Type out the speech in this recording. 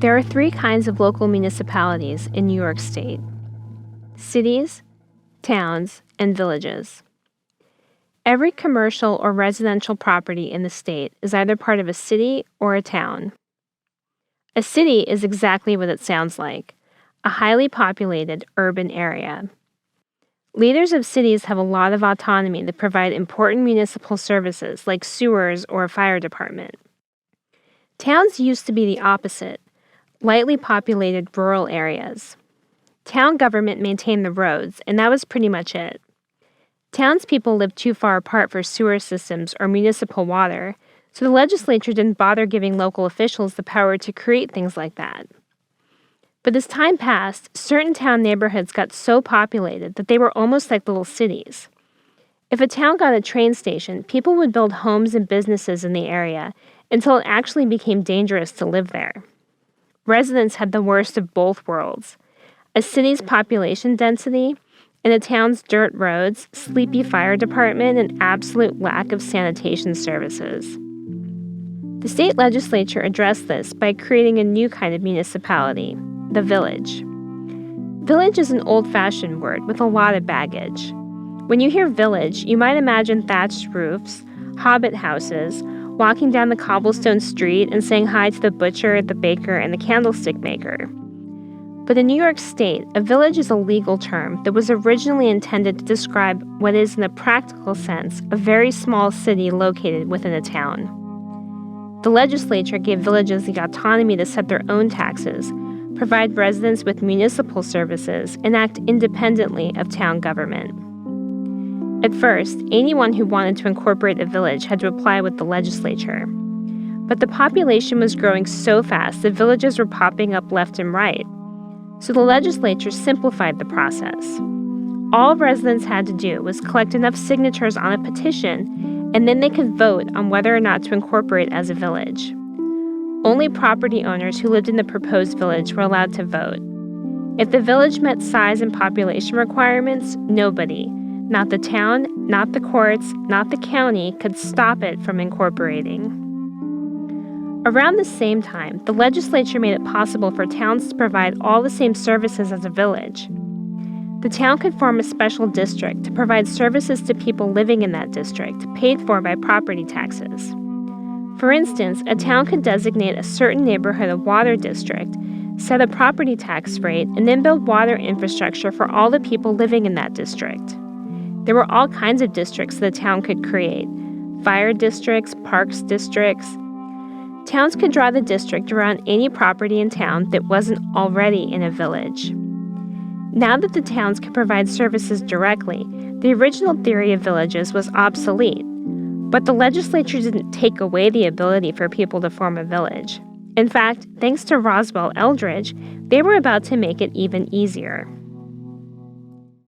There are three kinds of local municipalities in New York State: cities, towns, and villages. Every commercial or residential property in the state is either part of a city or a town. A city is exactly what it sounds like: a highly populated urban area. Leaders of cities have a lot of autonomy to provide important municipal services like sewers or a fire department. Towns used to be the opposite: lightly populated rural areas. Town government maintained the roads, and that was pretty much it. Townspeople lived too far apart for sewer systems or municipal water, so the legislature didn't bother giving local officials the power to create things like that. But as time passed, certain town neighborhoods got so populated that they were almost like little cities. If a town got a train station, people would build homes and businesses in the area until it actually became dangerous to live there. Residents had the worst of both worlds: a city's population density and a town's dirt roads, sleepy fire department, and absolute lack of sanitation services. The state legislature addressed this by creating a new kind of municipality: the village. Village is an old-fashioned word with a lot of baggage. When you hear village, you might imagine thatched roofs, hobbit houses, walking down the cobblestone street and saying hi to the butcher, the baker, and the candlestick maker. But in New York State, a village is a legal term that was originally intended to describe what is, in a practical sense, a very small city located within a town. The legislature gave villages the autonomy to set their own taxes, provide residents with municipal services, and act independently of town government. At first, anyone who wanted to incorporate a village had to apply with the legislature. But the population was growing so fast that villages were popping up left and right. So the legislature simplified the process. All residents had to do was collect enough signatures on a petition, and then they could vote on whether or not to incorporate as a village. Only property owners who lived in the proposed village were allowed to vote. If the village met size and population requirements, nobody, not the town, not the courts, not the county, could stop it from incorporating. Around the same time, the legislature made it possible for towns to provide all the same services as a village. The town could form a special district to provide services to people living in that district, paid for by property taxes. For instance, a town could designate a certain neighborhood a water district, set a property tax rate, and then build water infrastructure for all the people living in that district. There were all kinds of districts the town could create: fire districts, parks districts. Towns could draw the district around any property in town that wasn't already in a village. Now that the towns could provide services directly, the original theory of villages was obsolete. But the legislature didn't take away the ability for people to form a village. In fact, thanks to Roswell Eldridge, they were about to make it even easier.